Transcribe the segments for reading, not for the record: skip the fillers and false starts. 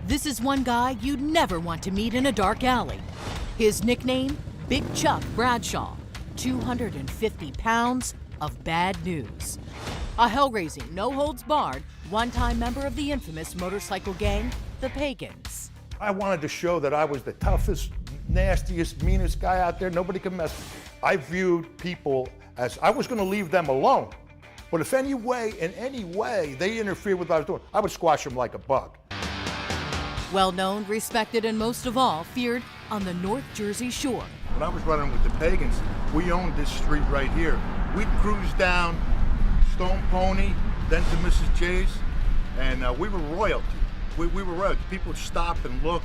This is one guy you'd never want to meet in a dark alley. His nickname, Big Chuck Bradshaw, 250 pounds of bad news. A hell-raising, no-holds-barred, one-time member of the infamous motorcycle gang, the Pagans. I wanted to show that I was the toughest, nastiest, meanest guy out there. Nobody could mess with me. I viewed people as, I was gonna leave them alone. But if in any way they interfered with what I was doing, I would squash them like a bug. Well-known, respected, and most of all, feared on the North Jersey shore. When I was running with the Pagans, we owned this street right here. We'd cruise down Stone Pony, then to Mrs. J's, and we were royalty. We were royalty. People would stop and look.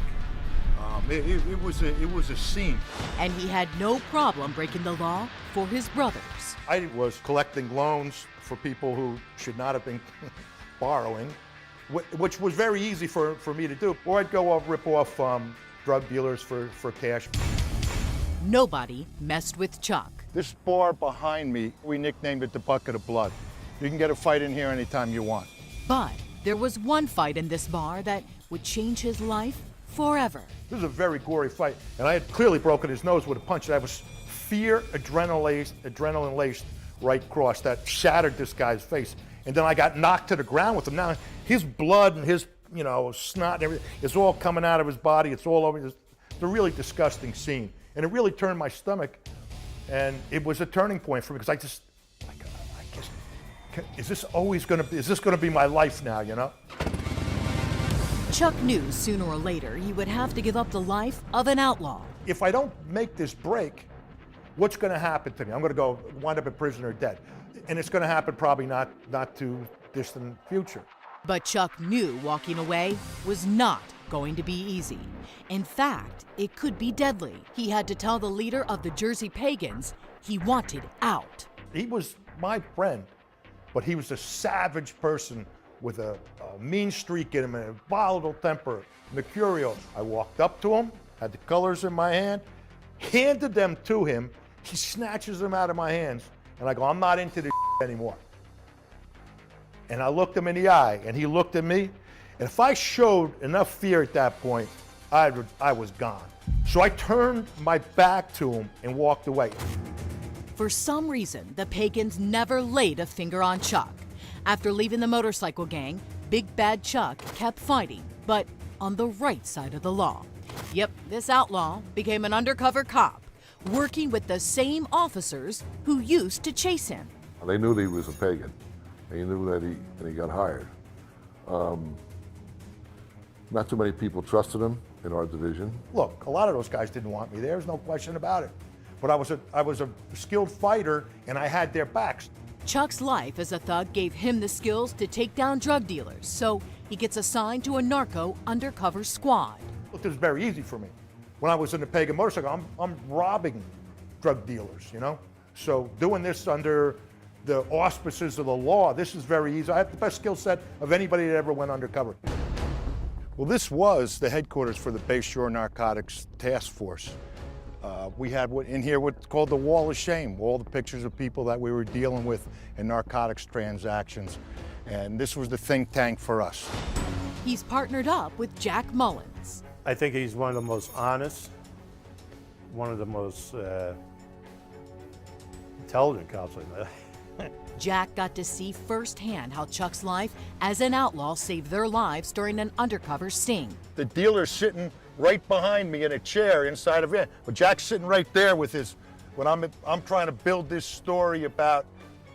It was a scene. And he had no problem breaking the law for his brothers. I was collecting loans for people who should not have been borrowing, which was very easy for me to do. Or I'd go rip off drug dealers for cash. Nobody messed with Chuck. This bar behind me, we nicknamed it the Bucket of Blood. You can get a fight in here anytime you want. But there was one fight in this bar that would change his life forever. This was a very gory fight, and I had clearly broken his nose with a punch. That was fear, adrenaline-laced right cross that shattered this guy's face. And then I got knocked to the ground with him. Now, his blood and his, snot and everything, it's all coming out of his body. It's all over. It's a really disgusting scene. And it really turned my stomach. And it was a turning point for me because I guess, is this gonna be my life now, Chuck knew sooner or later he would have to give up the life of an outlaw. If I don't make this break, what's gonna happen to me? I'm gonna wind up in prison or dead. And it's gonna happen probably not too distant future. But Chuck knew walking away was not going to be easy. In fact, it could be deadly. He had to tell the leader of the Jersey Pagans he wanted out. He was my friend, but he was a savage person with a mean streak in him and a volatile temper, mercurial. I walked up to him, had the colors in my hand, handed them to him. He snatches them out of my hands, and I go, I'm not into this anymore. And I looked him in the eye, and he looked at me, and if I showed enough fear at that point, I was gone. So I turned my back to him and walked away. For some reason, the Pagans never laid a finger on Chuck. After leaving the motorcycle gang, Big Bad Chuck kept fighting, but on the right side of the law. Yep, this outlaw became an undercover cop, working with the same officers who used to chase him. They knew that he was a pagan. They knew that he got hired. Not too many people trusted him in our division. Look, a lot of those guys didn't want me. There's no question about it. But I was a skilled fighter, and I had their backs. Chuck's life as a thug gave him the skills to take down drug dealers, so he gets assigned to a narco undercover squad. Look, this was very easy for me. When I was in the pagan motorcycle, I'm robbing drug dealers, So doing this under the auspices of the law, this is very easy. I have the best skill set of anybody that ever went undercover. Well, this was the headquarters for the Bayshore Narcotics Task Force. We had in here what's called the Wall of Shame, all the pictures of people that we were dealing with in narcotics transactions. And this was the think tank for us. He's partnered up with Jack Mullins. I think he's one of the most honest, one of the most intelligent cops I know. Jack got to see firsthand how Chuck's life as an outlaw saved their lives during an undercover sting. The dealer's sitting right behind me in a chair inside of it. But Jack's sitting right there with his, when I'm trying to build this story about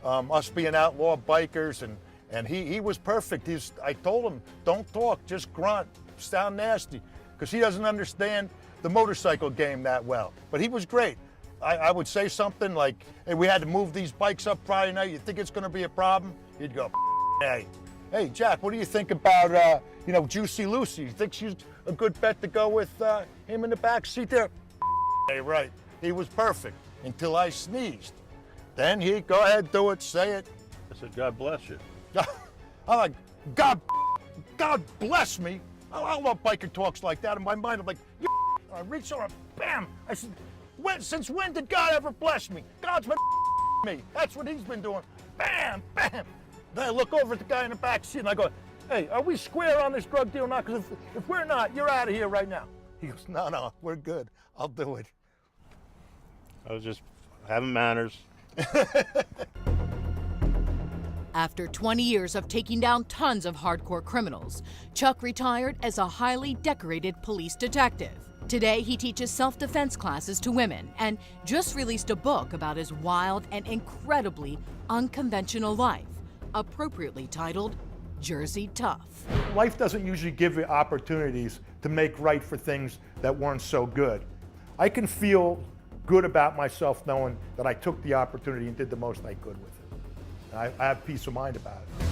us being outlaw bikers, and he was perfect. I told him, don't talk, just grunt, sound nasty, because he doesn't understand the motorcycle game that well. But he was great. I would say something like, hey, we had to move these bikes up Friday night. You think it's going to be a problem? He'd go, hey, Jack, what do you think about, Juicy Lucy? You think she's a good bet to go with him in the back seat there? Hey, right. He was perfect until I sneezed. Then he'd go ahead, do it, say it. I said, God bless you. I'm like, God bless me. I love biker talks like that. In my mind, I'm like, I reach over, bam. I said, since when did God ever bless me? God's been me. That's what he's been doing. Bam, bam. Then I look over at the guy in the back seat and I go, hey, are we square on this drug deal now? Because if we're not, you're out of here right now. He goes, no, we're good. I'll do it. I was just having manners. After 20 years of taking down tons of hardcore criminals, Chuck retired as a highly decorated police detective. Today, he teaches self-defense classes to women and just released a book about his wild and incredibly unconventional life, appropriately titled Jersey Tough. Life doesn't usually give you opportunities to make right for things that weren't so good. I can feel good about myself knowing that I took the opportunity and did the most I could with it. I have peace of mind about it.